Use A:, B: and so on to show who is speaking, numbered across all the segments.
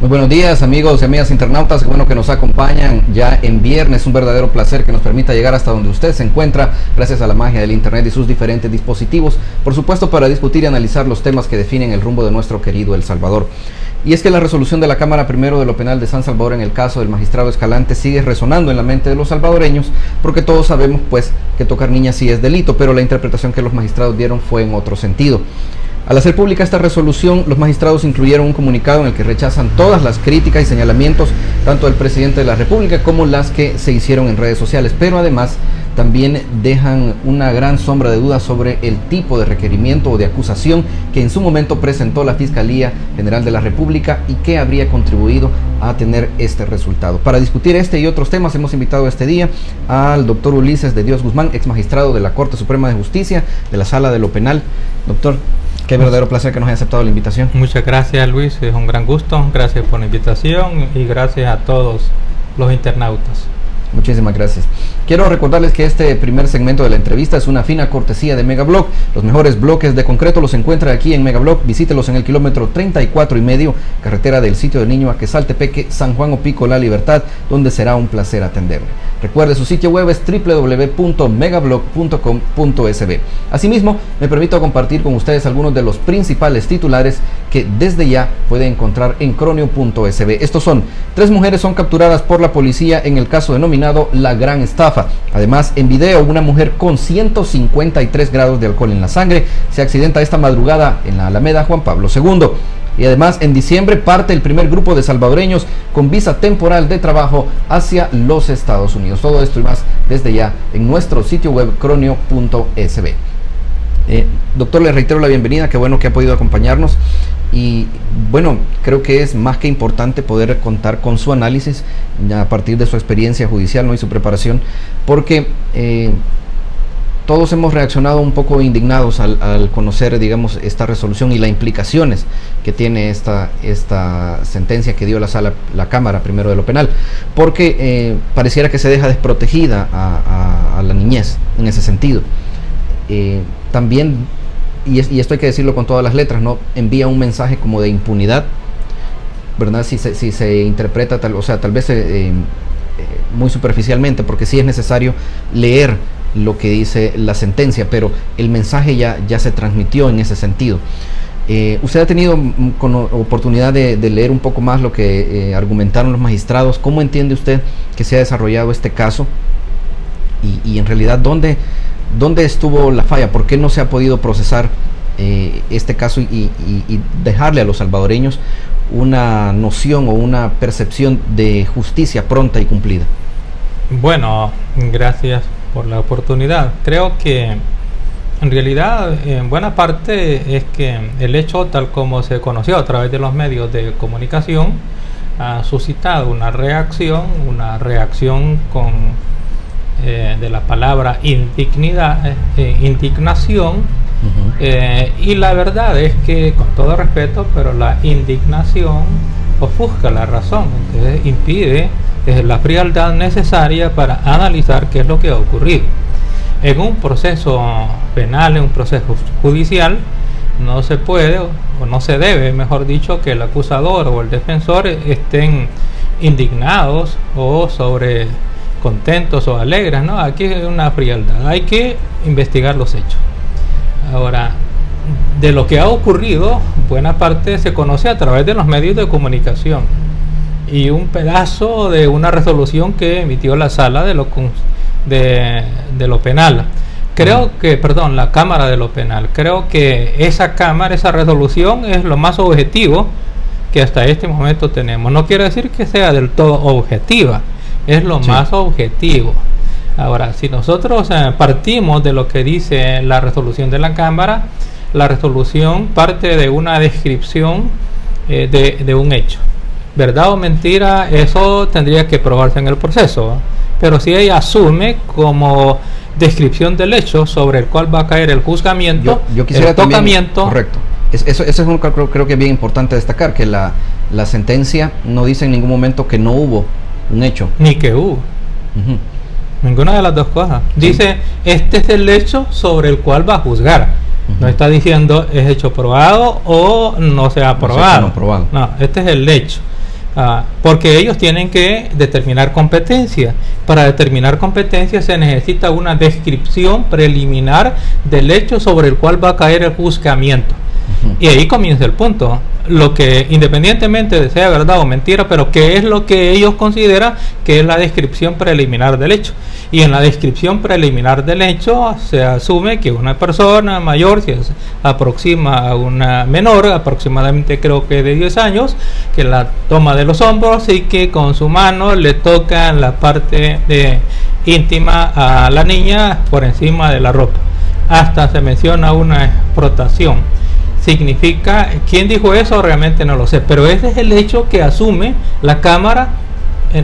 A: Muy buenos días, amigos y amigas internautas, qué bueno que nos acompañan ya en viernes, un verdadero placer que nos permita llegar hasta donde usted se encuentra, gracias a la magia del internet y sus diferentes dispositivos, por supuesto para discutir y analizar los temas que definen el rumbo de nuestro querido El Salvador. Y es que la resolución de la Cámara Primero de lo Penal de San Salvador en el caso del magistrado Escalante sigue resonando en la mente de los salvadoreños, porque todos sabemos pues que tocar niñas sí es delito, pero la interpretación que los magistrados dieron fue en otro sentido. Al hacer pública esta resolución, los magistrados incluyeron un comunicado en el que rechazan todas las críticas y señalamientos, tanto del presidente de la República como las que se hicieron en redes sociales, pero además también dejan una gran sombra de dudas sobre el tipo de requerimiento o de acusación que en su momento presentó la Fiscalía General de la República y que habría contribuido a tener este resultado. Para discutir este y otros temas hemos invitado este día al doctor Ulises de Dios Guzmán, ex magistrado de la Corte Suprema de Justicia de la Sala de lo Penal. Doctor, qué verdadero placer que nos haya aceptado la invitación.
B: Muchas gracias, Luis, es un gran gusto, gracias por la invitación y gracias a todos los internautas.
A: Muchísimas gracias. Quiero recordarles que este primer segmento de la entrevista es una fina cortesía de Megablog. Los mejores bloques de concreto los encuentra aquí en Megablog. Visítelos en el kilómetro 34,5, carretera del Sitio del Niño a Quesaltepeque, San Juan Opico, La Libertad, donde será un placer atenderle. Recuerde, su sitio web es www.megablog.com.sb. Asimismo, me permito compartir con ustedes algunos de los principales titulares que desde ya puede encontrar en cronio.sb. Estos son: 3 mujeres son capturadas por la policía en el caso denominado La Gran Estafa. Además, en video, una mujer con 153 grados de alcohol en la sangre se accidenta esta madrugada en la Alameda Juan Pablo II. Y además, en diciembre parte el primer grupo de salvadoreños con visa temporal de trabajo hacia los Estados Unidos. Todo esto y más desde ya en nuestro sitio web cronio.sb. Doctor, le reitero la bienvenida, qué bueno que ha podido acompañarnos. Y bueno, creo que es más que importante poder contar con su análisis a partir de su experiencia judicial, ¿no?, y su preparación, porque todos hemos reaccionado un poco indignados al conocer, digamos, esta resolución y las implicaciones que tiene esta sentencia que dio la Cámara Primero de lo Penal, porque pareciera que se deja desprotegida a la niñez en ese sentido. También, y esto hay que decirlo con todas las letras, ¿no?, envía un mensaje como de impunidad, ¿verdad? Si se interpreta, tal vez muy superficialmente, porque sí es necesario leer lo que dice la sentencia, pero el mensaje ya se transmitió en ese sentido. Usted ha tenido oportunidad de leer un poco más lo que argumentaron los magistrados. ¿Cómo entiende usted que se ha desarrollado este caso? Y en realidad, ¿dónde estuvo la falla? ¿Por qué no se ha podido procesar este caso y dejarle a los salvadoreños una noción o una percepción de justicia pronta y cumplida?
B: Bueno, gracias por la oportunidad. Creo que en realidad en buena parte es que el hecho tal como se conoció a través de los medios de comunicación ha suscitado una reacción con de la palabra indignación. Y la verdad es que, con todo respeto, pero la indignación ofusca la razón, entonces impide la frialdad necesaria para analizar qué es lo que ha ocurrido. En un proceso penal, en un proceso judicial, no se puede, o no se debe, mejor dicho, que el acusador o el defensor estén indignados o contentos o alegres, ¿no? Aquí hay una frialdad, hay que investigar los hechos. Ahora, de lo que ha ocurrido, buena parte se conoce a través de los medios de comunicación y un pedazo de una resolución que emitió la Sala de lo Penal. La Cámara de lo Penal. Creo que esa resolución es lo más objetivo que hasta este momento tenemos. No quiere decir que sea del todo objetiva, es lo más objetivo. Ahora, si nosotros partimos de lo que dice la resolución de la Cámara, la resolución parte de una descripción de un hecho. ¿Verdad o mentira? Eso tendría que probarse en el proceso, pero si ella asume como descripción del hecho sobre el cual va a caer el juzgamiento,
A: yo quisiera
B: el tocamiento.
A: También, correcto. Eso es creo que es bien importante destacar, que la sentencia no dice en ningún momento que no hubo un hecho.
B: Ni que hubo. Ninguna de las dos cosas. Dice, este es el hecho sobre el cual va a juzgar. No está diciendo es hecho probado o no se ha probado. No, este es el hecho. porque ellos tienen que determinar competencia. Para determinar competencia se necesita una descripción preliminar del hecho sobre el cual va a caer el juzgamiento. Y ahí comienza el punto. Lo que, independientemente de sea verdad o mentira, pero qué es lo que ellos consideran que es la descripción preliminar del hecho. Y en la descripción preliminar del hecho se asume que una persona mayor se aproxima a una menor, aproximadamente creo que de 10 años, que la toma de los hombros y que con su mano le toca la parte íntima a la niña por encima de la ropa. Hasta se menciona una explotación. Significa, ¿quién dijo eso? Realmente no lo sé, pero ese es el hecho que asume la Cámara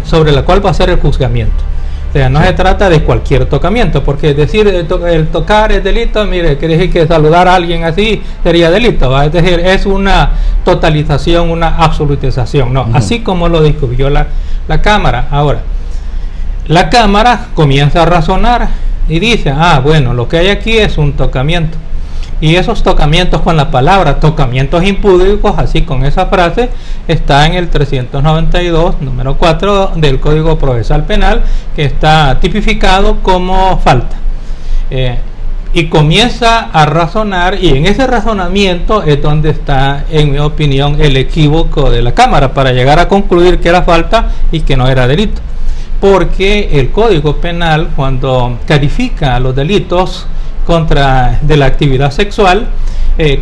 B: sobre la cual va a ser el juzgamiento. O sea, no se trata de cualquier tocamiento, porque decir el tocar es delito, mire, quiere decir que saludar a alguien así sería delito, ¿va? Es decir, es una totalización, una absolutización, ¿no? Así como lo descubrió la Cámara. Ahora, la Cámara comienza a razonar y dice, bueno, lo que hay aquí es un tocamiento. Y esos tocamientos con la palabra tocamientos impúdicos, así con esa frase, está en el 392, número 4 del Código Procesal Penal, que está tipificado como falta. Y comienza a razonar, y en ese razonamiento es donde está, en mi opinión, el equívoco de la Cámara, para llegar a concluir que era falta y que no era delito. Porque el Código Penal, cuando califica los delitos de la actividad sexual,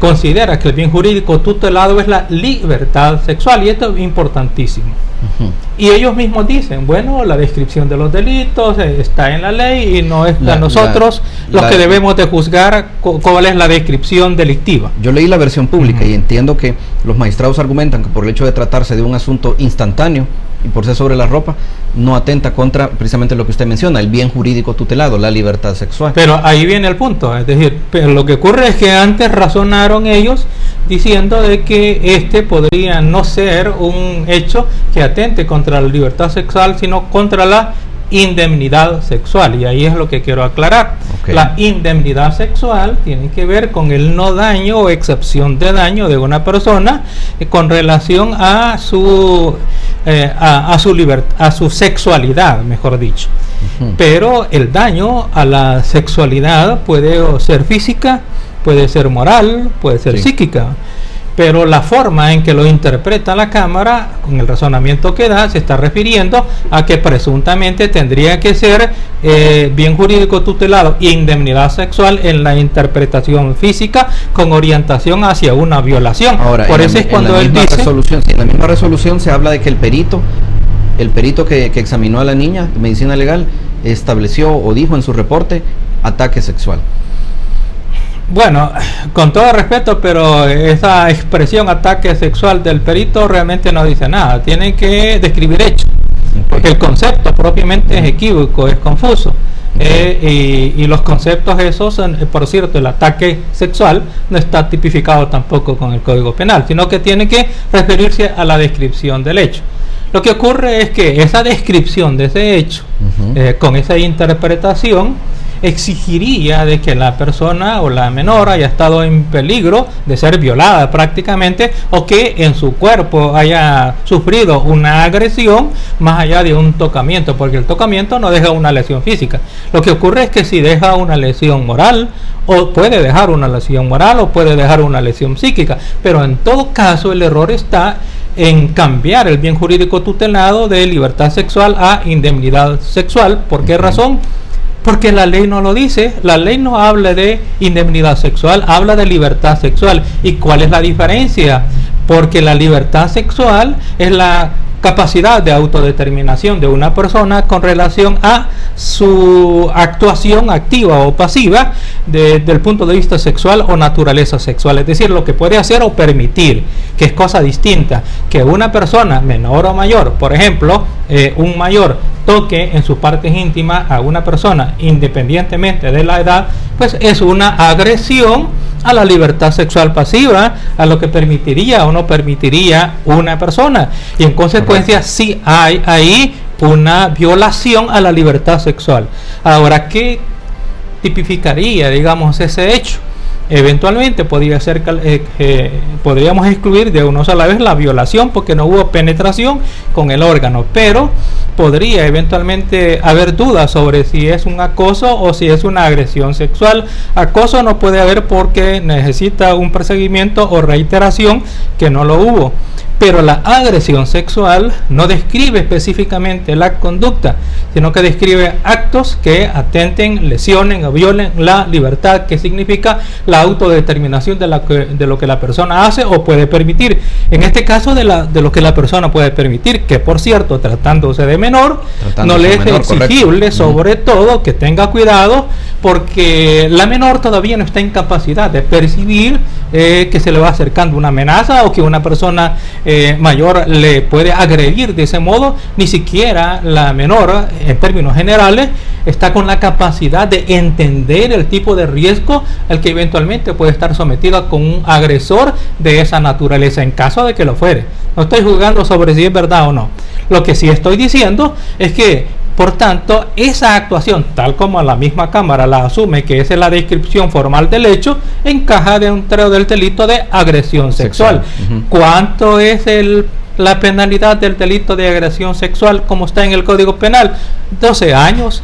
B: considera que el bien jurídico tutelado es la libertad sexual, y esto es importantísimo. Y ellos mismos dicen, bueno, la descripción de los delitos está en la ley y no es a nosotros los que debemos de juzgar cuál es la descripción delictiva.
A: Yo leí la versión pública y entiendo que los magistrados argumentan que por el hecho de tratarse de un asunto instantáneo y por ser sobre la ropa, no atenta contra precisamente lo que usted menciona, el bien jurídico tutelado, la libertad sexual.
B: Pero ahí viene el punto, es decir, pero lo que ocurre es que antes razonaron ellos diciendo de que podría no ser un hecho que atente contra la libertad sexual, sino contra la indemnidad sexual, y ahí es lo que quiero aclarar. La indemnidad sexual tiene que ver con el no daño o excepción de daño de una persona con relación a su a su sexualidad, mejor dicho. Pero el daño a la sexualidad puede ser física, puede ser moral, puede ser psíquica. Pero la forma en que lo interpreta la Cámara, con el razonamiento que da, se está refiriendo a que presuntamente tendría que ser bien jurídico tutelado e indemnidad sexual en la interpretación física con orientación hacia una violación.
A: Ahora, por eso es cuando él dice... en la misma resolución se habla de que el perito que examinó a la niña de medicina legal estableció o dijo en su reporte ataque sexual.
B: Bueno, con todo respeto, pero esa expresión ataque sexual del perito realmente no dice nada. Tienen que describir hechos, porque el concepto propiamente es equívoco, es confuso. Y los conceptos esos, por cierto, el ataque sexual no está tipificado tampoco con el Código Penal, sino que tiene que referirse a la descripción del hecho. Lo que ocurre es que esa descripción de ese hecho, con esa interpretación, exigiría de que la persona o la menor haya estado en peligro de ser violada prácticamente, o que en su cuerpo haya sufrido una agresión más allá de un tocamiento, porque el tocamiento no deja una lesión física. Lo que ocurre es que si deja una lesión moral, o puede dejar una lesión moral o puede dejar una lesión psíquica, pero en todo caso el error está en cambiar el bien jurídico tutelado de libertad sexual a indemnidad sexual. ¿Por qué razón? Porque la ley no lo dice. La ley no habla de indemnidad sexual, habla de libertad sexual. ¿Y cuál es la diferencia? Porque la libertad sexual es la capacidad de autodeterminación de una persona con relación a su actuación activa o pasiva desde el punto de vista sexual o naturaleza sexual, es decir, lo que puede hacer o permitir, que es cosa distinta. Que una persona menor o mayor, por ejemplo, un mayor toque en sus partes íntimas a una persona independientemente de la edad, pues es una agresión a la libertad sexual pasiva, a lo que permitiría o no permitiría una persona, y en consecuencia sí hay ahí una violación a la libertad sexual. Ahora, ¿qué tipificaría, digamos, ese hecho? Eventualmente podríamos excluir de una sola vez la violación porque no hubo penetración con el órgano, pero podría eventualmente haber dudas sobre si es un acoso o si es una agresión sexual. Acoso no puede haber porque necesita un perseguimiento o reiteración, que no lo hubo. Pero la agresión sexual no describe específicamente la conducta, sino que describe actos que atenten, lesionen o violen la libertad, que significa la autodeterminación de lo que la persona hace o puede permitir. En este caso de lo que la persona puede permitir, que por cierto, tratándose de menor, no le es exigible, correcto, sobre todo que tenga cuidado, porque la menor todavía no está en capacidad de percibir que se le va acercando una amenaza o que una persona mayor le puede agredir de ese modo. Ni siquiera la menor, en términos generales, está con la capacidad de entender el tipo de riesgo al que eventualmente puede estar sometida con un agresor de esa naturaleza, en caso de que lo fuere. No estoy juzgando sobre si es verdad o no. Lo que sí estoy diciendo es que, por tanto, esa actuación, tal como la misma Cámara la asume, que esa es la descripción formal del hecho, encaja dentro del delito de agresión sexual. ¿Cuánto es la penalidad del delito de agresión sexual como está en el Código Penal? 12 años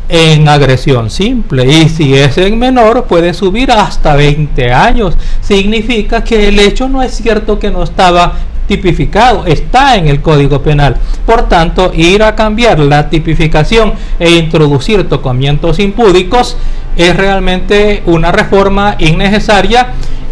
B: en agresión simple, y si es en menor puede subir hasta 20 años. Significa que el hecho no es cierto que no estaba tipificado, está en el Código Penal. Por tanto, ir a cambiar la tipificación e introducir tocamientos impúdicos es realmente una reforma innecesaria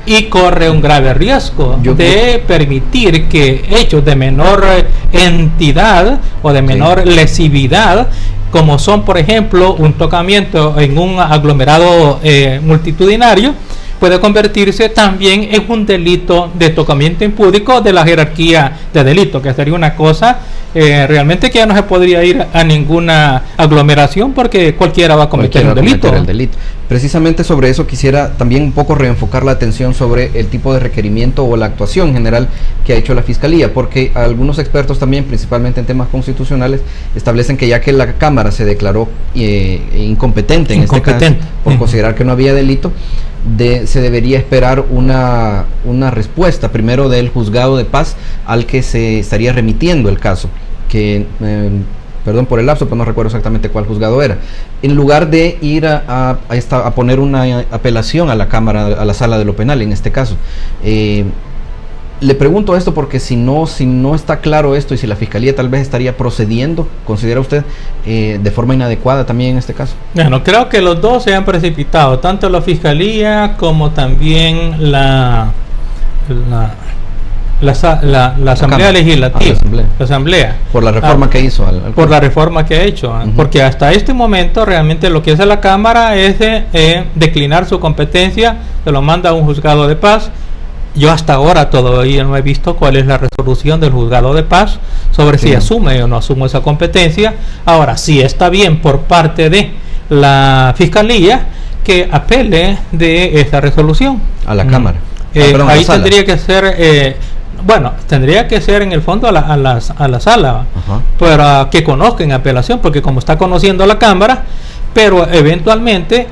B: y corre un grave riesgo de permitir que hechos de menor entidad o de menor lesividad, como son por ejemplo un tocamiento en un aglomerado multitudinario, puede convertirse también en un delito de tocamiento impúdico de la jerarquía de delito, que sería una cosa realmente que ya no se podría ir a ninguna aglomeración porque cualquiera va a cometer un delito.
A: El delito. Precisamente sobre eso quisiera también un poco reenfocar la atención sobre el tipo de requerimiento o la actuación general que ha hecho la Fiscalía, porque algunos expertos también, principalmente en temas constitucionales, establecen que ya que la Cámara se declaró incompetente en este caso, por considerar que no había delito, se debería esperar una respuesta primero del juzgado de paz al que se estaría remitiendo el caso, que perdón por el lapso, pero no recuerdo exactamente cuál juzgado era, en lugar de ir a poner una apelación a la Cámara, a la Sala de lo Penal en este caso. Le pregunto esto porque si no está claro esto y si la Fiscalía tal vez estaría procediendo, ¿considera usted de forma inadecuada también en este caso?
B: Bueno, creo que los dos se han precipitado, tanto la Fiscalía como también la Asamblea Legislativa, la Asamblea,
A: por la reforma que hizo
B: por la reforma que ha hecho, porque hasta este momento realmente lo que hace la Cámara es declinar su competencia, se lo manda a un juzgado de paz. Yo hasta ahora todavía no he visto cuál es la resolución del juzgado de paz sobre si asume o no asume esa competencia. Ahora, sí está bien por parte de la Fiscalía que apele de esta resolución
A: a la Cámara.
B: Ahí tendría que ser tendría que ser en el fondo a la sala, para que conozcan apelación, porque como está conociendo la Cámara, pero eventualmente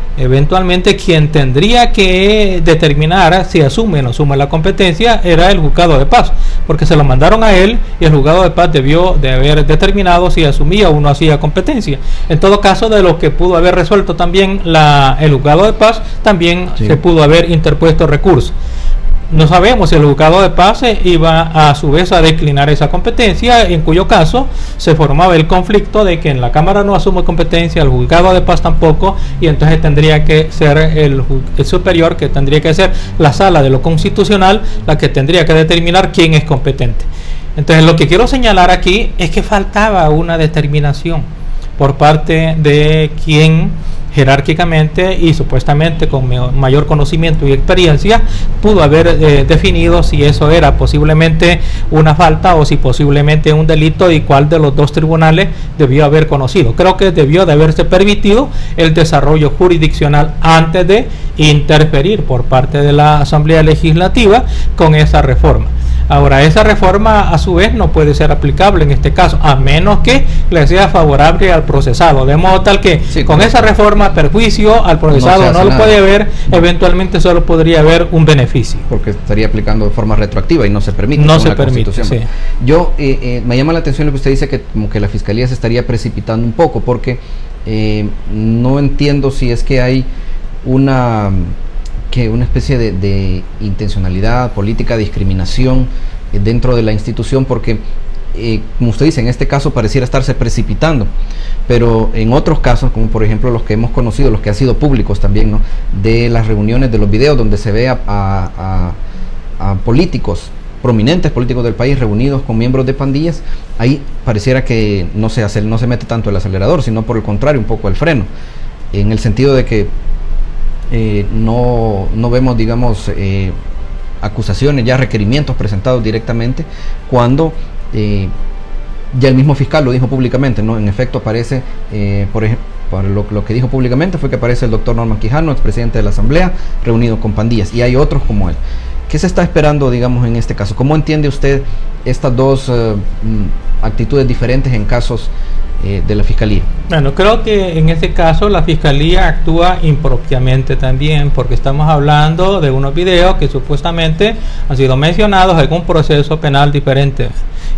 B: quien tendría que determinar si asume o no asume la competencia era el juzgado de paz, porque se lo mandaron a él y el juzgado de paz debió de haber determinado si asumía o no hacía competencia. En todo caso, de lo que pudo haber resuelto también el juzgado de paz, también se pudo haber interpuesto recurso. No sabemos si el juzgado de paz iba a su vez a declinar esa competencia, en cuyo caso se formaba el conflicto de que en la Cámara no asume competencia, el juzgado de paz tampoco, y entonces tendría que ser el superior, que tendría que ser la Sala de lo Constitucional, la que tendría que determinar quién es competente. Entonces, lo que quiero señalar aquí es que faltaba una determinación por parte de quien jerárquicamente y supuestamente con mayor conocimiento y experiencia pudo haber definido si eso era posiblemente una falta o si posiblemente un delito, y cuál de los dos tribunales debió haber conocido. Creo que debió de haberse permitido el desarrollo jurisdiccional antes de interferir por parte de la Asamblea Legislativa con esa reforma. Ahora, esa reforma a su vez no puede ser aplicable en este caso, a menos que le sea favorable al procesado, de modo tal que con esa reforma perjuicio al procesado no lo puede ver, eventualmente solo podría haber un beneficio.
A: Porque estaría aplicando de forma retroactiva y no se permite.
B: No se permite, sí.
A: Yo, me llama la atención lo que usted dice, que como que la Fiscalía se estaría precipitando un poco, porque no entiendo si es que hay una especie de intencionalidad política, discriminación dentro de la institución, porque como usted dice, en este caso pareciera estarse precipitando, pero en otros casos, como por ejemplo los que hemos conocido, los que han sido públicos también, ¿no?, de las reuniones, de los videos donde se ve a políticos, prominentes políticos del país reunidos con miembros de pandillas, ahí pareciera que no se mete tanto el acelerador, sino por el contrario, un poco el freno, en el sentido de que no vemos, digamos, acusaciones, ya requerimientos presentados directamente, cuando ya el mismo fiscal lo dijo públicamente, ¿no? En efecto aparece, por ejemplo, lo que dijo públicamente fue que aparece el doctor Norman Quijano, expresidente de la Asamblea, reunido con pandillas, y hay otros como él. ¿Qué se está esperando, digamos, en este caso? ¿Cómo entiende usted estas dos actitudes diferentes en casos de la Fiscalía?
B: Bueno, creo que en este caso la Fiscalía actúa impropiamente también, porque estamos hablando de unos videos que supuestamente han sido mencionados en un proceso penal diferente,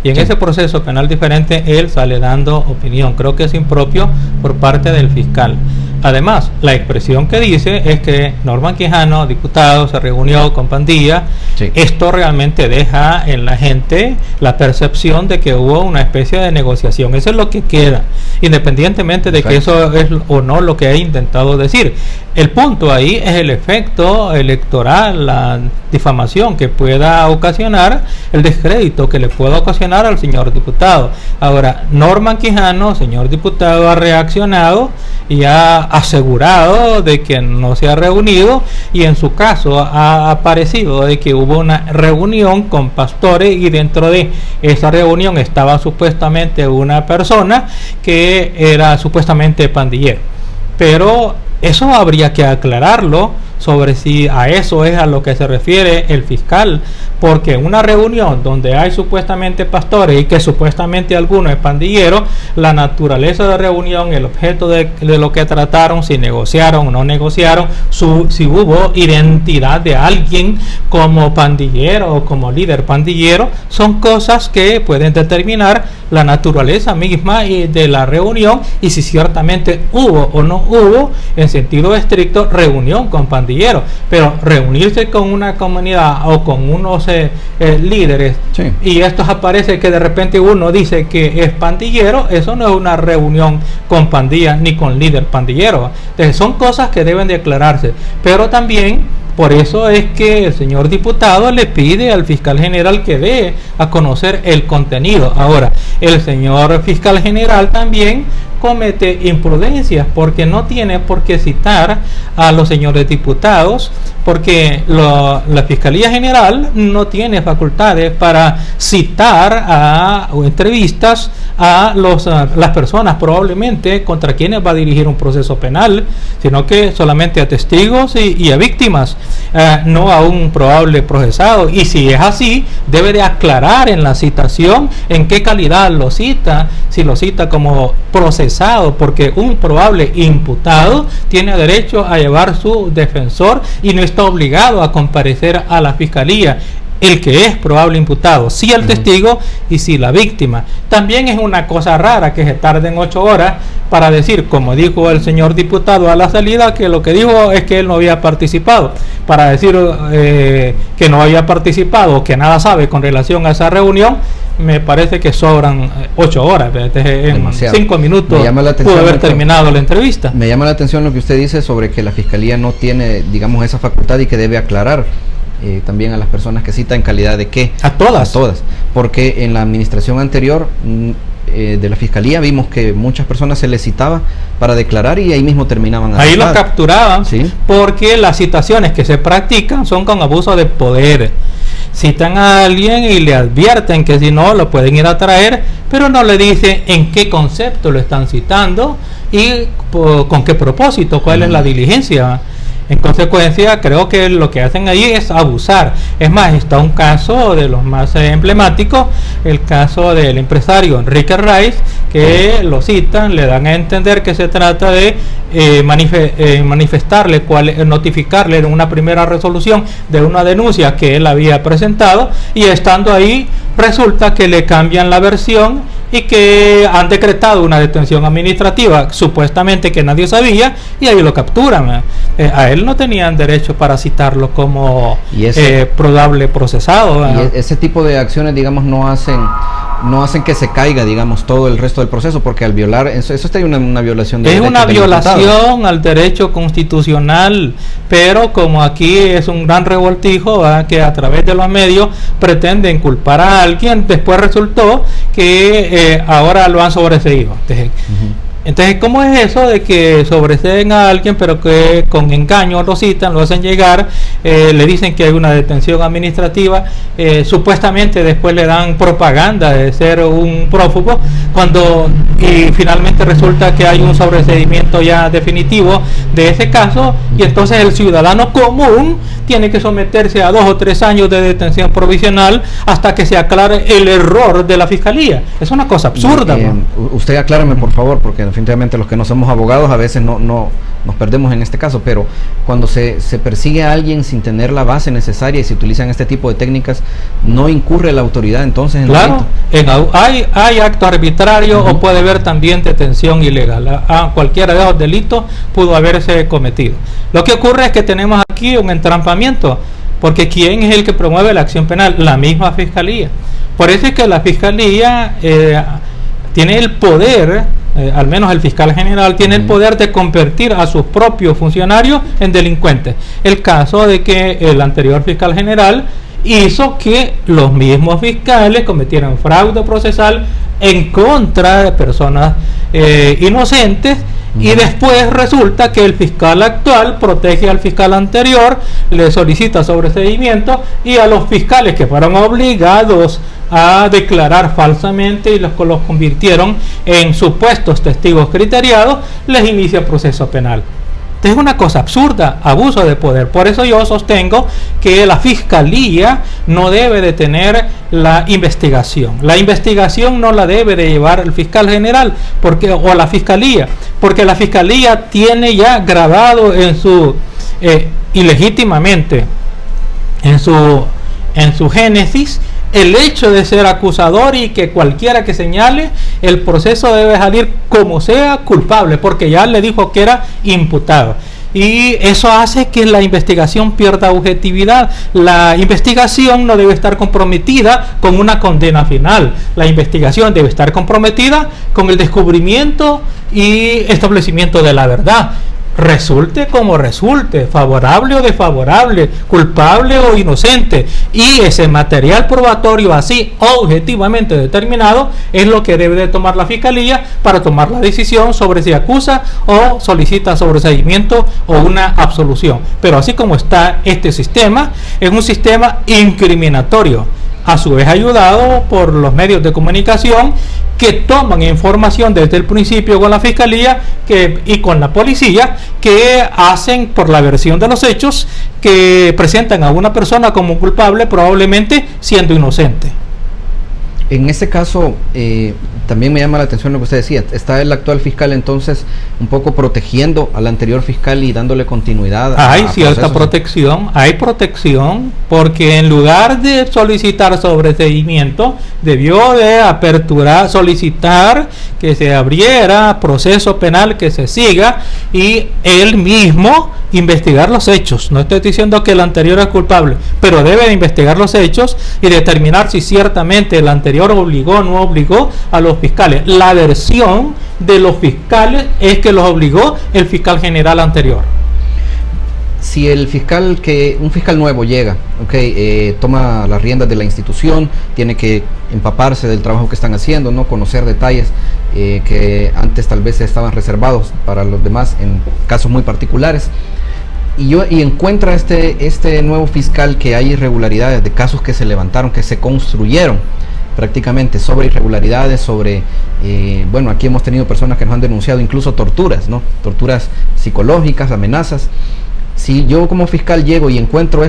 B: y en ese proceso penal diferente él sale dando opinión. Creo que es impropio por parte del fiscal. Además, la expresión que dice es que Norman Quijano, diputado, se reunió con pandilla. Sí. Esto realmente deja en la gente la percepción de que hubo una especie de negociación. Eso es lo que queda, independientemente de que eso es o no lo que ha intentado decir. El punto ahí es el efecto electoral, la difamación que pueda ocasionar, el descrédito que le pueda ocasionar al señor diputado. Ahora, Norman Quijano, señor diputado, ha reaccionado y ha asegurado de que no se ha reunido, y en su caso ha aparecido de que hubo una reunión con pastores, y dentro de esa reunión estaba supuestamente una persona que era supuestamente pandillero. Pero eso habría que aclararlo, sobre si a eso es a lo que se refiere el fiscal, porque en una reunión donde hay supuestamente pastores y que supuestamente alguno es pandillero, la naturaleza de la reunión, el objeto de lo que trataron, si negociaron o no negociaron, si hubo identidad de alguien como pandillero o como líder pandillero, son cosas que pueden determinar la naturaleza misma de la reunión, y si ciertamente hubo o no hubo, en sentido estricto, reunión con pandilleros. Pero reunirse con una comunidad o con unos líderes, sí, y estos aparece que de repente uno dice que es pandillero, eso no es una reunión con pandilla ni con líder pandillero. Entonces son cosas que deben de aclararse, pero también por eso es que el señor diputado le pide al fiscal general que dé a conocer el contenido. Ahora, el señor fiscal general también comete imprudencias, porque no tiene por qué citar a los señores diputados, porque la Fiscalía General no tiene facultades para citar o entrevistas a las personas probablemente contra quienes va a dirigir un proceso penal, sino que solamente a testigos y a víctimas, no a un probable procesado. Y si es así, debe de aclarar en la citación en qué calidad lo cita, si lo cita como procesado, porque un probable imputado tiene derecho a llevar su defensor y no está obligado a comparecer a la Fiscalía. El que es probable imputado, sí el testigo y sí la víctima. También es una cosa rara que se tarden 8 horas para decir, como dijo el señor diputado a la salida, que lo que dijo es que él no había participado. Para decir que no había participado o que nada sabe con relación a esa reunión, me parece que sobran 8 horas. En 5 minutos pudo haber terminado la entrevista.
A: Me llama la atención lo que usted dice sobre que la Fiscalía no tiene, digamos, esa facultad y que debe aclarar también a las personas que cita en calidad de qué.
B: A todas.
A: A todas. Porque en la administración anterior de la Fiscalía vimos que muchas personas se les citaba para declarar y ahí mismo terminaban.
B: Ahí lo capturaban, ¿sí? Porque las citaciones que se practican son con abuso de poder. Citan a alguien y le advierten que si no lo pueden ir a traer, pero no le dicen en qué concepto lo están citando y con qué propósito, cuál es la diligencia. En consecuencia, creo que lo que hacen ahí es abusar. Es más, está un caso de los más emblemáticos, el caso del empresario Enrique Rice, que lo citan, le dan a entender que se trata de manifestarle, notificarle de una primera resolución de una denuncia que él había presentado, y estando ahí resulta que le cambian la versión y que han decretado una detención administrativa supuestamente que nadie sabía, y ahí lo capturan. A él no tenían derecho para citarlo como probable procesado.
A: Y ese tipo de acciones, digamos, no hacen que se caiga, digamos, todo el resto del proceso, porque al violar, eso está ahí una violación de derechos.
B: Es una violación al derecho constitucional, pero como aquí es un gran revoltijo, que a través de los medios pretenden culpar a alguien, después resultó que ahora lo han sobreseído. Entonces, ¿cómo es eso de que sobreseen a alguien, pero que con engaño lo citan, lo hacen llegar, le dicen que hay una detención administrativa, supuestamente después le dan propaganda de ser un prófugo, y finalmente resulta que hay un sobreseimiento ya definitivo de ese caso, y entonces el ciudadano común tiene que someterse a 2 o 3 años de detención provisional hasta que se aclare el error de la fiscalía? Es una cosa absurda.
A: Usted acláreme, por favor, porque definitivamente los que no somos abogados a veces no nos perdemos en este caso, pero cuando se persigue a alguien sin tener la base necesaria y se utilizan este tipo de técnicas, ¿no incurre la autoridad entonces en
B: claro, hay acto arbitrario o puede haber también detención ilegal. Cualquiera de esos delitos pudo haberse cometido. Lo que ocurre es que tenemos aquí un entrampamiento, porque ¿quién es el que promueve la acción penal? La misma fiscalía. Por eso es que la fiscalía tiene el poder, al menos el fiscal general tiene el poder de convertir a sus propios funcionarios en delincuentes. El caso de que el anterior fiscal general hizo que los mismos fiscales cometieran fraude procesal en contra de personas inocentes, y después resulta que el fiscal actual protege al fiscal anterior, le solicita sobreseimiento, y a los fiscales que fueron obligados a declarar falsamente y los convirtieron en supuestos testigos criteriados, les inicia proceso penal. Es una cosa absurda, abuso de poder. Por eso yo sostengo que la fiscalía no debe de tener la investigación. La investigación no la debe de llevar el fiscal general o la fiscalía, porque la fiscalía tiene ya grabado en su ilegítimamente en su génesis el hecho de ser acusador, y que cualquiera que señale el proceso debe salir como sea culpable, porque ya le dijo que era imputado. Y eso hace que la investigación pierda objetividad. La investigación no debe estar comprometida con una condena final. La investigación debe estar comprometida con el descubrimiento y establecimiento de la verdad. Resulte como resulte, favorable o desfavorable, culpable o inocente, y ese material probatorio así objetivamente determinado es lo que debe de tomar la fiscalía para tomar la decisión sobre si acusa o solicita sobreseimiento o una absolución. Pero así como está este sistema, es un sistema incriminatorio, a su vez ayudado por los medios de comunicación que toman información desde el principio con la fiscalía y con la policía, que hacen por la versión de los hechos, que presentan a una persona como culpable probablemente siendo inocente.
A: En ese caso, también me llama la atención lo que usted decía. ¿Está el actual fiscal entonces un poco protegiendo al anterior fiscal y dándole continuidad?
B: Hay cierta protección, porque en lugar de solicitar sobreseimiento, debió de solicitar que se abriera proceso penal, que se siga, y él mismo investigar los hechos. No estoy diciendo que el anterior es culpable, pero debe de investigar los hechos y determinar si ciertamente el anterior obligó o no obligó a los fiscales. La versión de los fiscales es que los obligó el fiscal general anterior.
A: Si un fiscal nuevo llega, toma las riendas de la institución, tiene que empaparse del trabajo que están haciendo, no conocer detalles que antes tal vez estaban reservados para los demás en casos muy particulares, y encuentra este nuevo fiscal que hay irregularidades de casos que se levantaron, que se construyeron prácticamente sobre irregularidades, aquí hemos tenido personas que nos han denunciado incluso torturas, torturas psicológicas, amenazas. si yo como fiscal llego y encuentro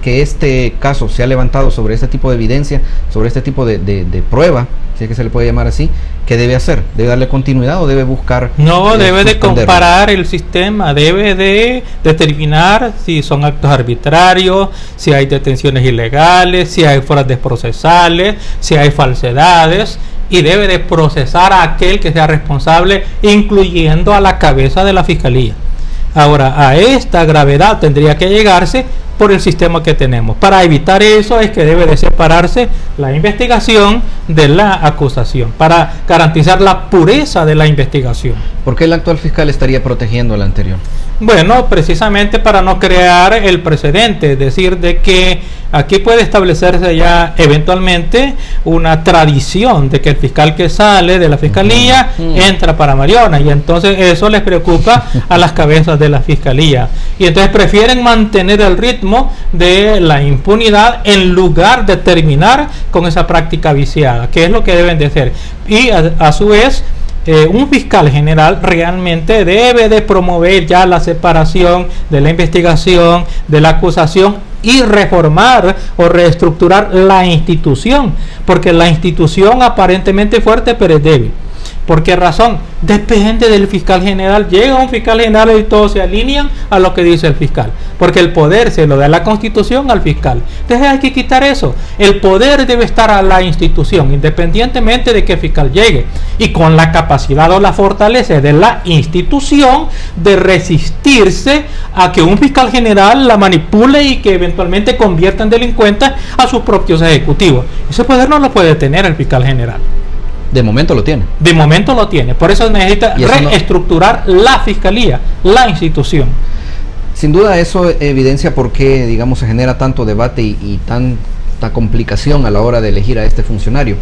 A: que este caso se ha levantado sobre este tipo de evidencia, sobre este tipo de prueba, si es que se le puede llamar así, ¿qué debe hacer? ¿Debe darle continuidad o debe buscar?
B: No, debe de comparar el sistema, debe de determinar si son actos arbitrarios, si hay detenciones ilegales, si hay fraudes procesales, si hay falsedades, y debe de procesar a aquel que sea responsable, incluyendo a la cabeza de la fiscalía. Ahora, a esta gravedad tendría que llegarse por el sistema que tenemos. Para evitar eso es que debe de separarse la investigación de la acusación, para garantizar la pureza de la investigación.
A: ¿Por qué el actual fiscal estaría protegiendo al anterior?
B: Bueno, precisamente para no crear el precedente, es decir, de que aquí puede establecerse ya eventualmente una tradición de que el fiscal que sale de la fiscalía entra para Mariona, y entonces eso les preocupa a las cabezas de la fiscalía, y entonces prefieren mantener el ritmo de la impunidad en lugar de terminar con esa práctica viciada, que es lo que deben de hacer. Y a su vez, un fiscal general realmente debe de promover ya la separación de la investigación, de la acusación, y reformar o reestructurar la institución, porque la institución aparentemente fuerte pero es débil. ¿Por qué razón? Depende del fiscal general. Llega un fiscal general y todos se alinean a lo que dice el fiscal, porque el poder se lo da la Constitución al fiscal. Entonces hay que quitar eso. El poder debe estar a la institución, independientemente de que el fiscal llegue, y con la capacidad o la fortaleza de la institución de resistirse a que un fiscal general la manipule y que eventualmente convierta en delincuentes a sus propios ejecutivos. Ese poder no lo puede tener el fiscal general.
A: De momento lo tiene.
B: De momento lo tiene. Por eso necesita reestructurar la fiscalía, la institución.
A: Sin duda eso evidencia por qué, digamos, se genera tanto debate y tanta complicación a la hora de elegir a este funcionario.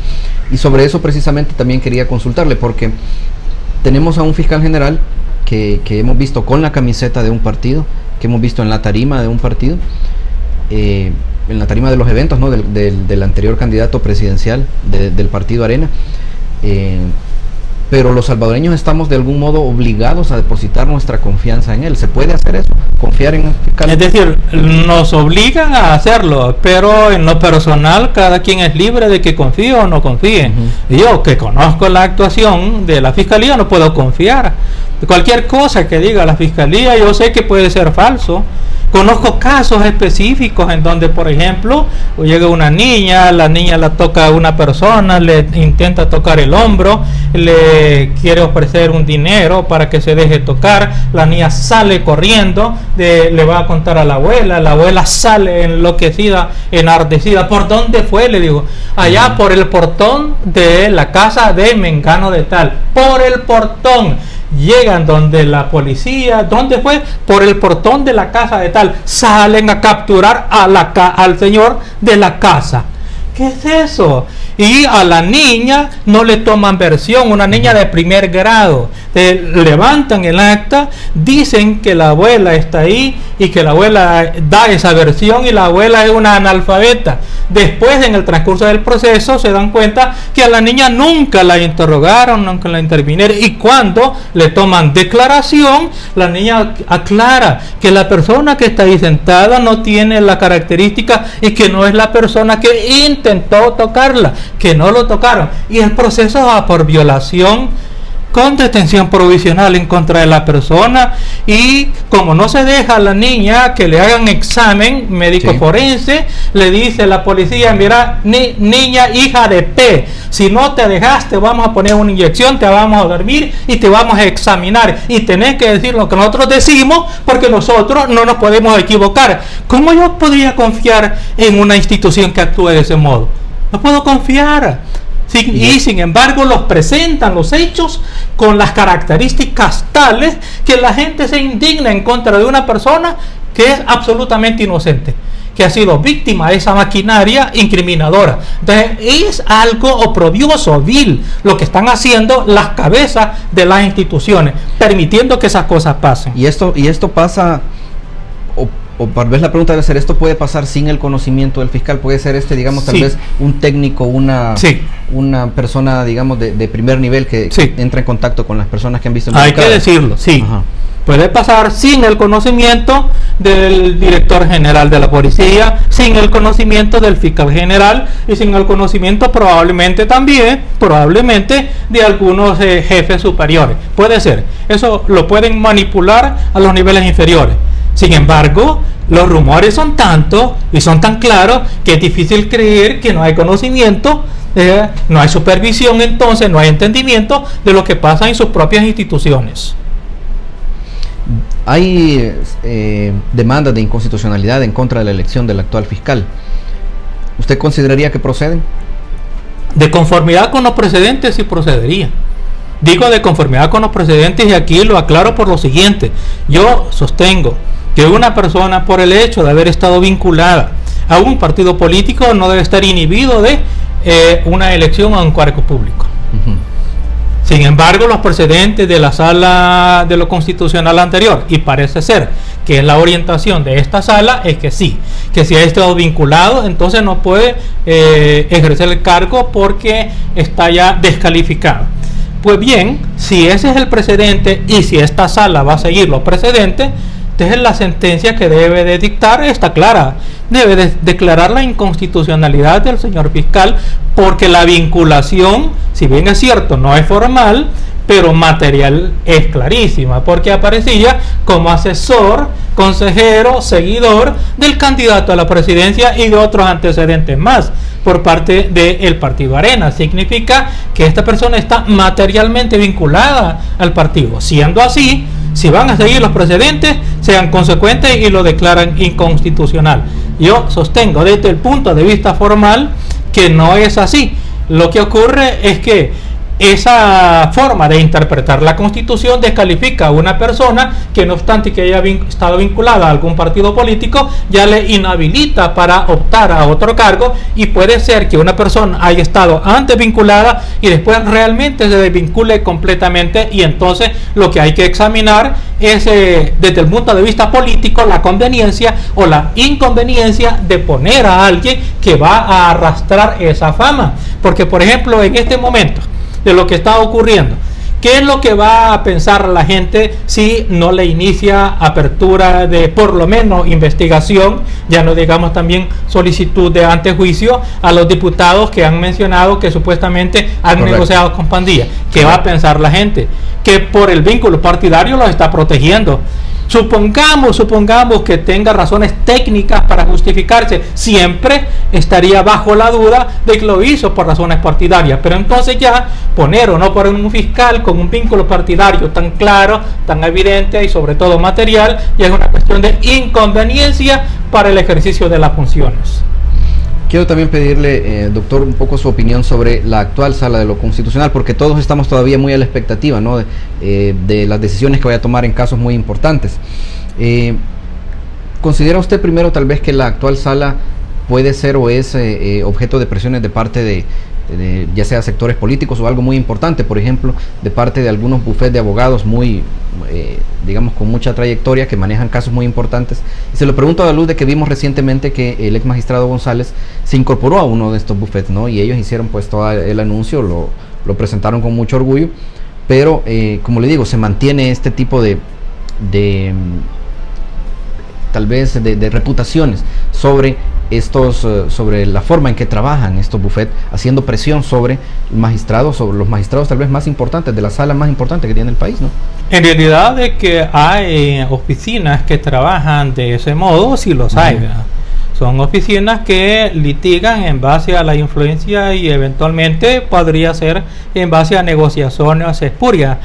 A: Y sobre eso precisamente también quería consultarle, porque tenemos a un fiscal general que hemos visto con la camiseta de un partido, que hemos visto en la tarima de un partido, en la tarima de los eventos, ¿no? del anterior candidato presidencial del partido Arena. Pero los salvadoreños estamos de algún modo obligados a depositar nuestra confianza en él. ¿Se puede hacer eso? ¿Confiar en el fiscal?
B: Es decir, nos obligan a hacerlo, pero en lo personal cada quien es libre de que confíe o no confíe. Yo, que conozco la actuación de la fiscalía, no puedo confiar. Cualquier cosa que diga la fiscalía yo sé que puede ser falso. Conozco casos específicos en donde, por ejemplo, llega una niña, la niña la toca a una persona, le intenta tocar el hombro, le quiere ofrecer un dinero para que se deje tocar, la niña sale corriendo, le va a contar a la abuela sale enloquecida, enardecida. ¿Por dónde fue? Le digo, allá por el portón de la casa de Mengano de tal, por el portón. Llegan donde la policía, ¿dónde fue? Por el portón de la casa de tal. Salen a capturar al señor de la casa. ¿Qué es eso? Y a la niña no le toman versión, una niña de primer grado. Levantan el acta, dicen que la abuela está ahí y que la abuela da esa versión y la abuela es una analfabeta. Después, en el transcurso del proceso, se dan cuenta que a la niña nunca la interrogaron, nunca la intervinieron, y cuando le toman declaración, la niña aclara que la persona que está ahí sentada no tiene la característica y que no es la persona que intentó tocarla, que no lo tocaron, y el proceso va por violación con detención provisional en contra de la persona. Y como no se deja a la niña que le hagan examen médico forense, le dice la policía, mira, niña hija de P, si no te dejaste vamos a poner una inyección, te vamos a dormir y te vamos a examinar, y tenés que decir lo que nosotros decimos porque nosotros no nos podemos equivocar. ¿Cómo yo podría confiar en una institución que actúe de ese modo? No puedo confiar. Y sin embargo los presentan los hechos con las características tales que la gente se indigna en contra de una persona que es absolutamente inocente, que ha sido víctima de esa maquinaria incriminadora. Entonces es algo oprobioso, vil, lo que están haciendo las cabezas de las instituciones, permitiendo que esas cosas pasen.
A: Y esto pasa, o tal vez la pregunta debe ser, ¿esto puede pasar sin el conocimiento del fiscal? ¿Puede ser digamos, tal vez un técnico, una persona, digamos, de primer nivel que entra en contacto con las personas que han visto?
B: Hay que decirlo, sí. Puede pasar sin el conocimiento del director general de la policía, sin el conocimiento del fiscal general y sin el conocimiento probablemente de algunos jefes superiores. Puede ser. Eso lo pueden manipular a los niveles inferiores. Sin embargo, los rumores son tantos y son tan claros que es difícil creer que no hay conocimiento, no hay supervisión, entonces no hay entendimiento de lo que pasa en sus propias instituciones.
A: Hay demandas de inconstitucionalidad en contra de la elección del actual fiscal. ¿Usted consideraría que proceden?
B: De conformidad con los precedentes, sí procedería. Digo de conformidad con los precedentes, y aquí lo aclaro por lo siguiente. Yo sostengo que una persona, por el hecho de haber estado vinculada a un partido político, no debe estar inhibido de una elección a un cargo público. Sin embargo, los precedentes de la sala de lo constitucional anterior, y parece ser que es la orientación de esta sala, es que sí, que si ha estado vinculado, entonces no puede ejercer el cargo porque está ya descalificado. Pues bien, si ese es el precedente y si esta sala va a seguir los precedentes, entonces la sentencia que debe de dictar está clara. Debe de declarar la inconstitucionalidad del señor fiscal, porque la vinculación, si bien es cierto, no es formal, pero material es clarísima, porque aparecía como asesor, consejero, seguidor del candidato a la presidencia y de otros antecedentes más por parte del partido Arena. Significa que esta persona está materialmente vinculada al partido. Siendo así, si van a seguir los precedentes, sean consecuentes y lo declaran inconstitucional. Yo sostengo desde el punto de vista formal que no es así. Lo que ocurre es que esa forma de interpretar la Constitución descalifica a una persona que, no obstante que haya estado vinculada a algún partido político, ya le inhabilita para optar a otro cargo, y puede ser que una persona haya estado antes vinculada y después realmente se desvincule completamente, y entonces lo que hay que examinar es desde el punto de vista político la conveniencia o la inconveniencia de poner a alguien que va a arrastrar esa fama. Porque, por ejemplo, en este momento de lo que está ocurriendo, ¿qué es lo que va a pensar la gente si no le inicia apertura de por lo menos investigación, ya no digamos también solicitud de antejuicio a los diputados que han mencionado que supuestamente han negociado con pandillas? ¿Qué va a pensar la gente? Que por el vínculo partidario los está protegiendo. Supongamos que tenga razones técnicas para justificarse, siempre estaría bajo la duda de que lo hizo por razones partidarias, pero entonces ya poner o no poner un fiscal con un vínculo partidario tan claro, tan evidente y sobre todo material, ya es una cuestión de inconveniencia para el ejercicio de las funciones.
A: Quiero también pedirle, doctor, un poco su opinión sobre la actual sala de lo constitucional, porque todos estamos todavía muy a la expectativa, ¿no?, de las decisiones que vaya a tomar en casos muy importantes. ¿Considera usted primero tal vez que la actual sala puede ser o es objeto de presiones de parte de ya sea sectores políticos o algo muy importante, por ejemplo, de parte de algunos bufetes de abogados muy, digamos, con mucha trayectoria, que manejan casos muy importantes? Y se lo pregunto a la luz de que vimos recientemente que el ex magistrado González se incorporó a uno de estos bufetes, ¿no? Y ellos hicieron pues todo el anuncio, lo presentaron con mucho orgullo, pero como le digo, se mantiene este tipo de tal vez de reputaciones sobre sobre la forma en que trabajan estos bufetes, haciendo presión sobre magistrados, sobre los magistrados tal vez más importantes, de la sala más importante que tiene el país, ¿no?
B: En realidad de que hay oficinas que trabajan de ese modo, sí los hay, ¿verdad? Son oficinas que litigan en base a la influencia y eventualmente podría ser en base a negociaciones espurias,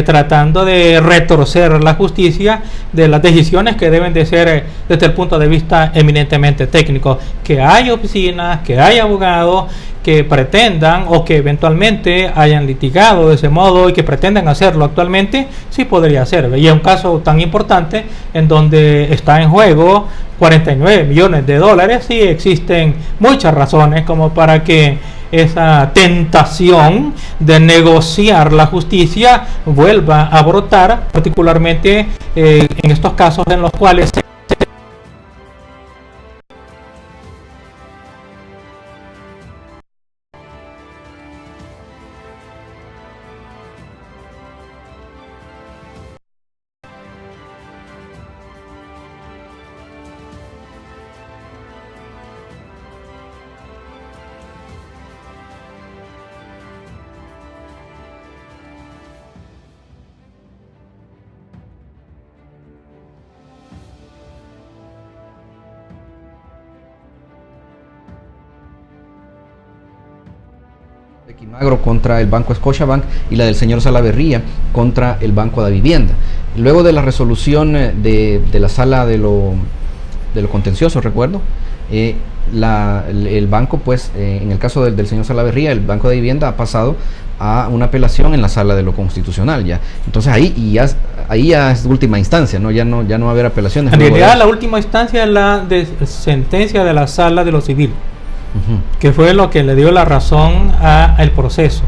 B: tratando de retorcer la justicia de las decisiones que deben de ser desde el punto de vista eminentemente técnico. Que hay oficinas, que hay abogados que pretendan o que eventualmente hayan litigado de ese modo y que pretendan hacerlo actualmente, sí podría ser. Y es un caso tan importante en donde está en juego 49 millones de dólares, sí existen muchas razones como para que esa tentación de negociar la justicia vuelva a brotar, particularmente en estos casos en los cuales
A: de Quimagro contra el Banco Scotiabank y la del señor Salaverría contra el Banco de Vivienda. Luego de la resolución de la sala de lo contencioso, recuerdo, el banco, pues, en el caso del señor Salaverría, el Banco de Vivienda ha pasado a una apelación en la sala de lo constitucional ya. Entonces ahí ya es última instancia, ¿no? Ya no va a haber apelaciones.
B: En realidad la última instancia es la sentencia de la sala de lo civil, que fue lo que le dio la razón al proceso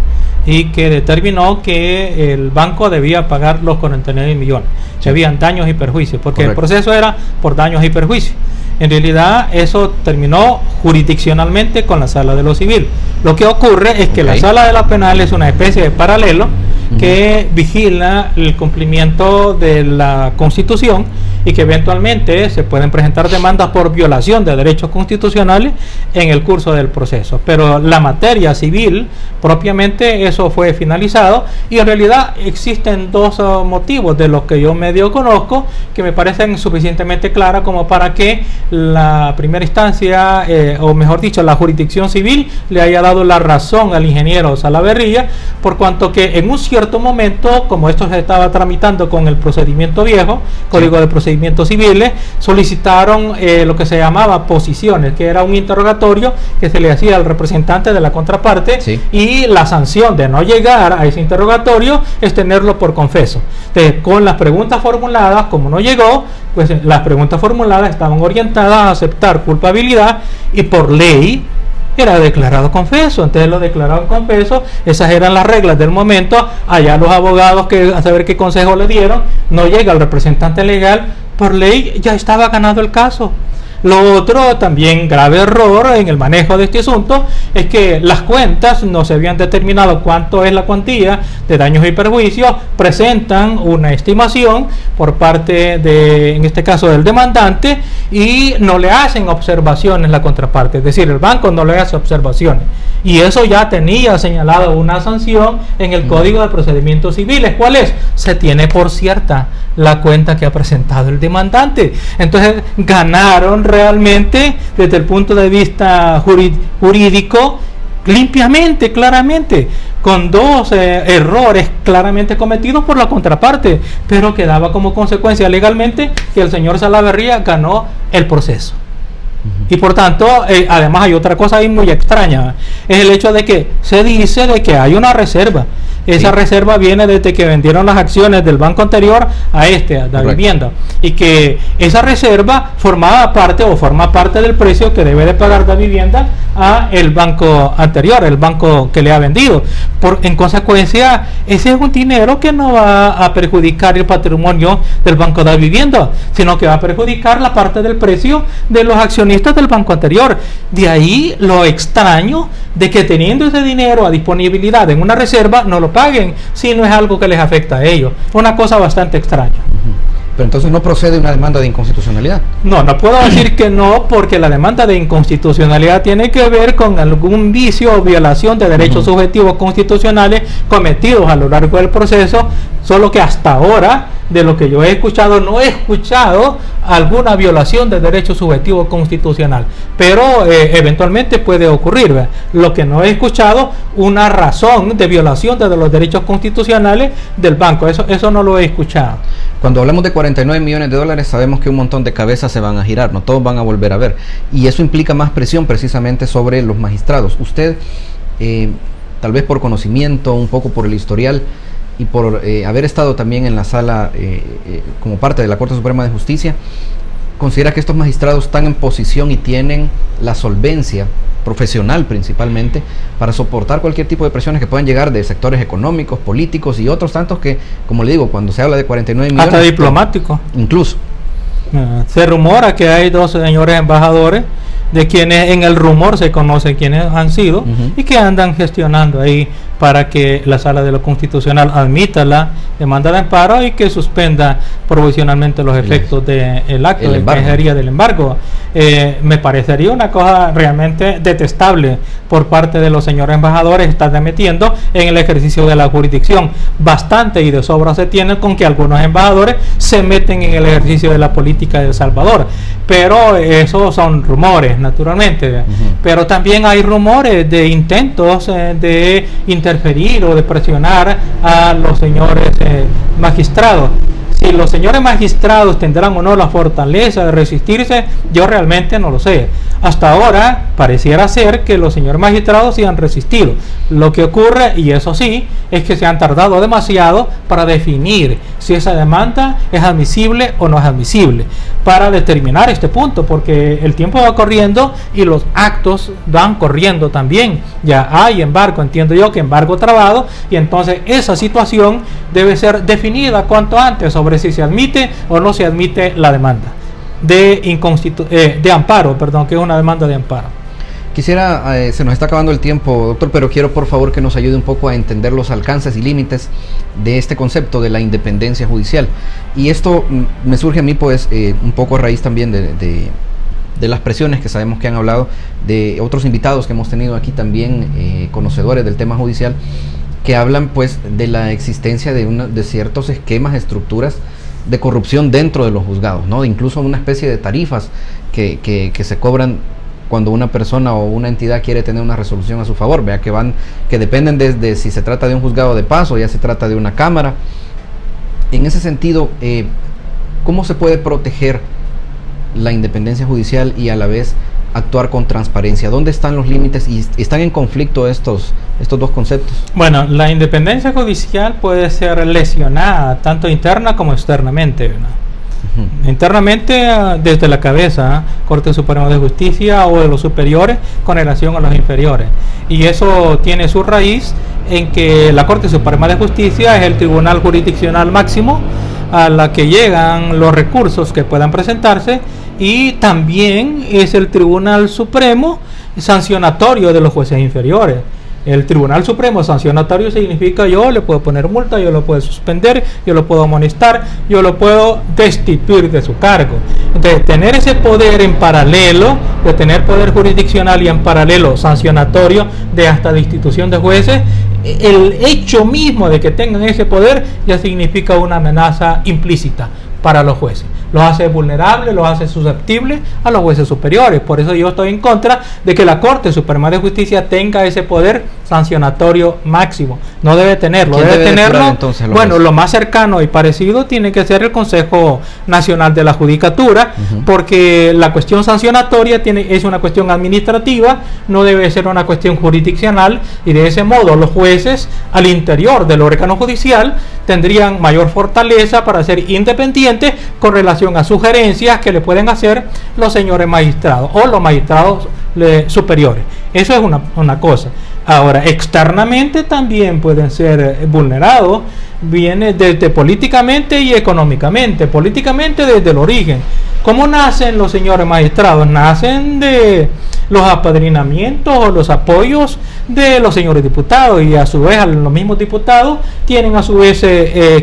B: y que determinó que el banco debía pagar los 49 millones. Si habían daños y perjuicios, porque el proceso era por daños y perjuicios. En realidad eso terminó jurisdiccionalmente con la sala de lo civil. Lo que ocurre es que la sala de lo penal es una especie de paralelo que vigila el cumplimiento de la Constitución y que eventualmente se pueden presentar demandas por violación de derechos constitucionales en el curso del proceso. Pero la materia civil, propiamente, eso fue finalizado, y en realidad existen dos motivos de los que yo medio conozco que me parecen suficientemente claras como para que la primera instancia, o mejor dicho, la jurisdicción civil le haya dado la razón al ingeniero Salaverría, por cuanto que en un cierto momento, como esto se estaba tramitando con el procedimiento viejo, Código de Procedimientos Civiles, solicitaron lo que se llamaba posiciones, que era un interrogatorio que se le hacía al representante de la contraparte, y la sanción de no llegar a ese interrogatorio es tenerlo por confeso. Entonces, con las preguntas formuladas, como no llegó, pues las preguntas formuladas estaban orientadas a aceptar culpabilidad y por ley era declarado confeso. Entonces lo declarado confeso, esas eran las reglas del momento. Allá los abogados, que a saber qué consejo le dieron, no llega el representante legal, por ley ya estaba ganado el caso. Lo otro, también grave error en el manejo de este asunto, es que las cuentas no se habían determinado cuánto es la cuantía de daños y perjuicios. Presentan una estimación por parte de, en este caso, del demandante, y no le hacen observaciones la contraparte, es decir, el banco no le hace observaciones, y eso ya tenía señalado una sanción en el Código de Procedimientos Civiles. ¿Cuál es? Se tiene por cierta la cuenta que ha presentado el demandante. Entonces ganaron realmente desde el punto de vista jurídico limpiamente, claramente, con dos errores claramente cometidos por la contraparte, pero que daba como consecuencia legalmente que el señor Salaverría ganó el proceso. Y por tanto, además hay otra cosa ahí muy extraña, es el hecho de que se dice de que hay una reserva. Esa reserva viene desde que vendieron las acciones del banco anterior a la vivienda, y que esa reserva formaba parte o forma parte del precio que debe de pagar la vivienda a el banco anterior, el banco que le ha vendido. En consecuencia, ese es un dinero que no va a perjudicar el patrimonio del banco de la vivienda, sino que va a perjudicar la parte del precio de los accionistas del banco anterior. De ahí lo extraño de que teniendo ese dinero a disponibilidad en una reserva no lo paguen, si no es algo que les afecta a ellos. Una cosa bastante extraña.
A: Pero entonces no procede una demanda de inconstitucionalidad.
B: No puedo decir que no, porque la demanda de inconstitucionalidad tiene que ver con algún vicio o violación de derechos subjetivos constitucionales cometidos a lo largo del proceso, solo que hasta ahora, de lo que yo he escuchado, no he escuchado alguna violación de derecho subjetivo constitucional, pero eventualmente puede ocurrir, ¿verdad? Lo que no he escuchado, una razón de violación de los derechos constitucionales del banco, eso no lo he escuchado.
A: Cuando hablamos de 49 millones de dólares, sabemos que un montón de cabezas se van a girar, no todos van a volver a ver, y eso implica más presión precisamente sobre los magistrados. Usted, tal vez por conocimiento, un poco por el historial, y por haber estado también en la sala como parte de la Corte Suprema de Justicia, ¿considera que estos magistrados están en posición y tienen la solvencia profesional principalmente para soportar cualquier tipo de presiones que puedan llegar de sectores económicos, políticos y otros tantos que, como le digo, cuando se habla de 49 millones...
B: Hasta diplomáticos.
A: Incluso.
B: Se rumora que hay dos señores embajadores, de quienes en el rumor se conoce quiénes han sido, y que andan gestionando ahí para que la Sala de lo Constitucional admita la demanda de amparo y que suspenda provisionalmente los efectos del acto de extranjería del embargo. Me parecería una cosa realmente detestable por parte de los señores embajadores estar metiendo en el ejercicio de la jurisdicción. Bastante y de sobra se tiene con que algunos embajadores se meten en el ejercicio de la política de El Salvador, pero esos son rumores, naturalmente. Pero también hay rumores de intentos de interferir o de presionar a los señores magistrados. Si los señores magistrados tendrán o no la fortaleza de resistirse, yo realmente no lo sé. Hasta ahora pareciera ser que los señores magistrados sí han resistido. Lo que ocurre, y eso sí, es que se han tardado demasiado para definir si esa demanda es admisible o no es admisible, para determinar este punto, porque el tiempo va corriendo y los actos van corriendo también. Ya hay embargo, entiendo yo que embargo trabado, y entonces esa situación debe ser definida cuanto antes sobre si se admite o no se admite la demanda de amparo, perdón, que es una demanda de amparo.
A: Quisiera, se nos está acabando el tiempo, doctor, pero quiero por favor que nos ayude un poco a entender los alcances y límites de este concepto de la independencia judicial. Y esto me surge a mí pues un poco a raíz también de las presiones que sabemos que han hablado de otros invitados que hemos tenido aquí también, conocedores del tema judicial, que hablan pues de la existencia de ciertos esquemas, estructuras de corrupción dentro de los juzgados, ¿no? Incluso una especie de tarifas que se cobran cuando una persona o una entidad quiere tener una resolución a su favor, vea que dependen de si se trata de un juzgado de paz o ya se trata de una cámara. En ese sentido, ¿cómo se puede proteger la independencia judicial y a la vez actuar con transparencia? ¿Dónde están los límites y están en conflicto estos dos conceptos? Bueno,
B: la independencia judicial puede ser lesionada tanto interna como externamente, ¿no? Internamente, desde la cabeza, Corte Suprema de Justicia o de los superiores con relación a los inferiores, y eso tiene su raíz en que la Corte Suprema de Justicia es el tribunal jurisdiccional máximo a la que llegan los recursos que puedan presentarse, y también es el Tribunal Supremo sancionatorio de los jueces inferiores. El Tribunal Supremo sancionatorio significa yo le puedo poner multa, yo lo puedo suspender, yo lo puedo amonestar, yo lo puedo destituir de su cargo. Entonces, tener ese poder en paralelo, de tener poder jurisdiccional y en paralelo sancionatorio de hasta destitución de jueces, el hecho mismo de que tengan ese poder ya significa una amenaza implícita para los jueces. Los hace vulnerables, los hace susceptibles a los jueces superiores. Por eso yo estoy en contra de que la Corte Suprema de Justicia tenga ese poder sancionatorio máximo. No debe tenerlo. Debe tenerlo, entonces, lo más cercano y parecido tiene que ser el Consejo Nacional de la Judicatura, porque la cuestión sancionatoria es una cuestión administrativa, no debe ser una cuestión jurisdiccional, y de ese modo los jueces al interior del órgano judicial tendrían mayor fortaleza para ser independientes con relación a sugerencias que le pueden hacer los señores magistrados o los magistrados superiores. Eso es una cosa. Ahora, externamente también pueden ser vulnerados, viene desde políticamente y económicamente. Políticamente desde el origen. ¿Cómo nacen los señores magistrados? Nacen de los apadrinamientos o los apoyos de los señores diputados, y a su vez los mismos diputados tienen a su vez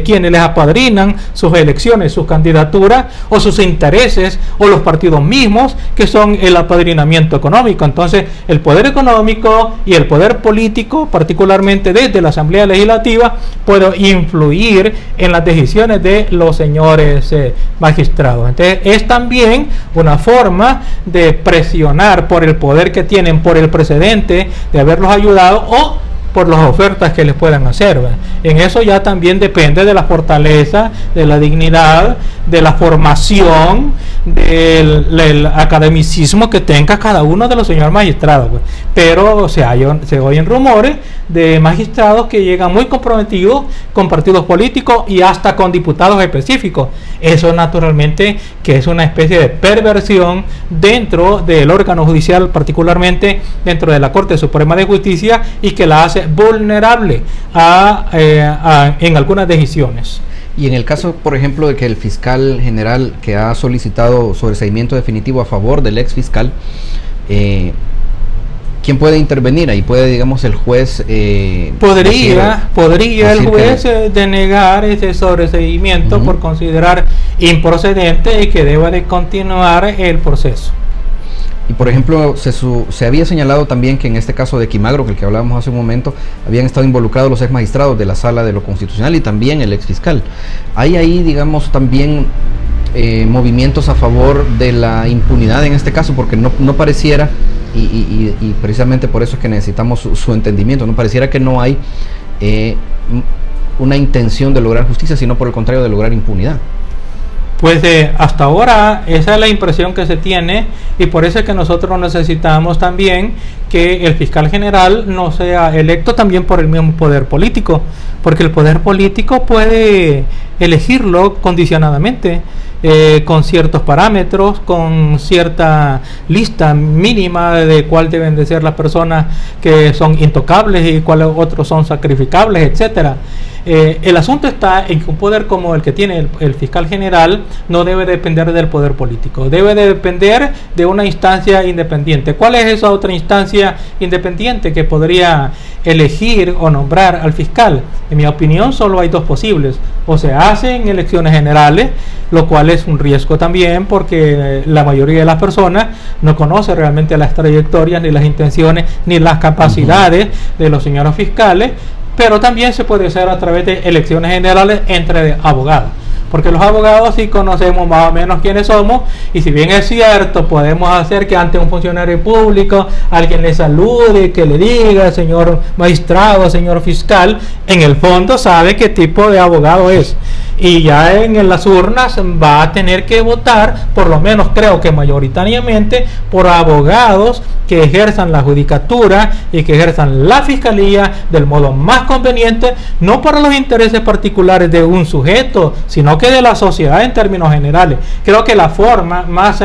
B: quienes les apadrinan sus elecciones, sus candidaturas o sus intereses, o los partidos mismos, que son el apadrinamiento económico. Entonces el poder económico y el poder político, particularmente desde la Asamblea Legislativa, puede influir en las decisiones de los señores magistrados. Entonces es también una forma de presionar por el poder que tienen, por el precedente de haberlos ayudado o por las ofertas que les puedan hacer, ¿verdad? En eso ya también depende de la fortaleza, de la dignidad, de la formación, del academicismo que tenga cada uno de los señores magistrados, ¿verdad? Pero se oyen rumores de magistrados que llegan muy comprometidos con partidos políticos y hasta con diputados específicos. Eso naturalmente que es una especie de perversión dentro del órgano judicial, particularmente dentro de la Corte Suprema de Justicia, y que la hace vulnerable en algunas decisiones.
A: Y en el caso, por ejemplo, de que el fiscal general que ha solicitado sobreseimiento definitivo a favor del ex fiscal, ¿quién puede intervenir? Ahí puede, digamos, el juez...
B: podría el juez denegar ese sobreseimiento por considerar improcedente y que deba de continuar el proceso.
A: Y por ejemplo, se había señalado también que en este caso de Quimagro, que el que hablábamos hace un momento, habían estado involucrados los ex magistrados de la Sala de lo Constitucional y también el ex fiscal. Hay ahí, digamos, también movimientos a favor de la impunidad en este caso, porque no pareciera, y precisamente por eso es que necesitamos su entendimiento, no pareciera que no hay una intención de lograr justicia, sino por el contrario de lograr impunidad.
B: Pues hasta ahora esa es la impresión que se tiene, y por eso es que nosotros necesitamos también que el fiscal general no sea electo también por el mismo poder político, porque el poder político puede elegirlo condicionadamente, con ciertos parámetros, con cierta lista mínima de cuál deben de ser las personas que son intocables y cuáles otros son sacrificables, etcétera. El asunto está en que un poder como el que tiene el fiscal general no debe depender del poder político, debe de depender de una instancia independiente. ¿Cuál es esa otra instancia independiente que podría elegir o nombrar al fiscal? En mi opinión, solo hay dos posibles: o se hacen elecciones generales, lo cual es un riesgo también, porque la mayoría de las personas no conoce realmente las trayectorias, ni las intenciones, ni las capacidades de los señores fiscales. Pero también se puede hacer a través de elecciones generales entre abogados, porque los abogados sí conocemos más o menos quiénes somos, y si bien es cierto, podemos hacer que ante un funcionario público alguien le salude, que le diga señor magistrado, señor fiscal, en el fondo sabe qué tipo de abogado es, y ya en las urnas va a tener que votar, por lo menos creo que mayoritariamente, por abogados que ejerzan la judicatura y que ejerzan la fiscalía del modo más conveniente, no para los intereses particulares de un sujeto, sino que de la sociedad en términos generales. Creo que la forma más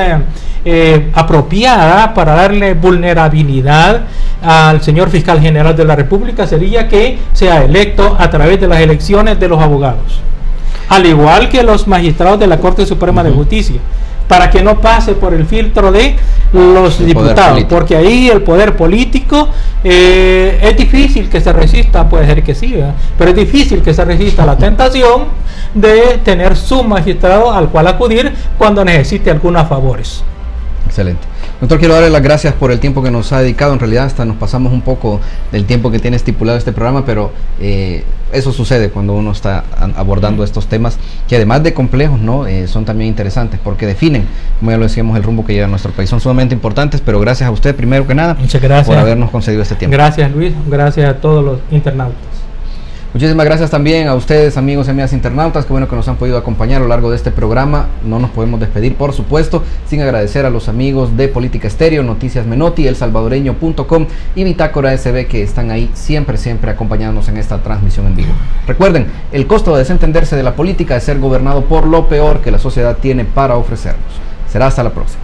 B: apropiada para darle vulnerabilidad al señor fiscal general de la República sería que sea electo a través de las elecciones de los abogados, al igual que los magistrados de la Corte Suprema de Justicia, para que no pase por el filtro de los diputados, porque ahí el poder político es difícil que se resista, puede ser que sí, ¿verdad? Pero es difícil que se resista a la tentación de tener su magistrado al cual acudir cuando necesite algunos favores.
A: Excelente. Doctor, quiero darle las gracias por el tiempo que nos ha dedicado. En realidad hasta nos pasamos un poco del tiempo que tiene estipulado este programa, pero eso sucede cuando uno está abordando estos temas, que además de complejos, ¿no? Son también interesantes, porque definen, como ya lo decíamos, el rumbo que lleva nuestro país. Son sumamente importantes, pero gracias a usted primero que nada.
B: Muchas gracias
A: por habernos concedido este tiempo.
B: Gracias, Luis. Gracias a todos los internautas.
A: Muchísimas gracias también a ustedes, amigos y amigas internautas, que bueno que nos han podido acompañar a lo largo de este programa. No nos podemos despedir, por supuesto, sin agradecer a los amigos de Política Estéreo, Noticias Menotti, elsalvadoreño.com y Bitácora SB, que están ahí siempre acompañándonos en esta transmisión en vivo. Recuerden, el costo de desentenderse de la política es ser gobernado por lo peor que la sociedad tiene para ofrecernos. Será hasta la próxima.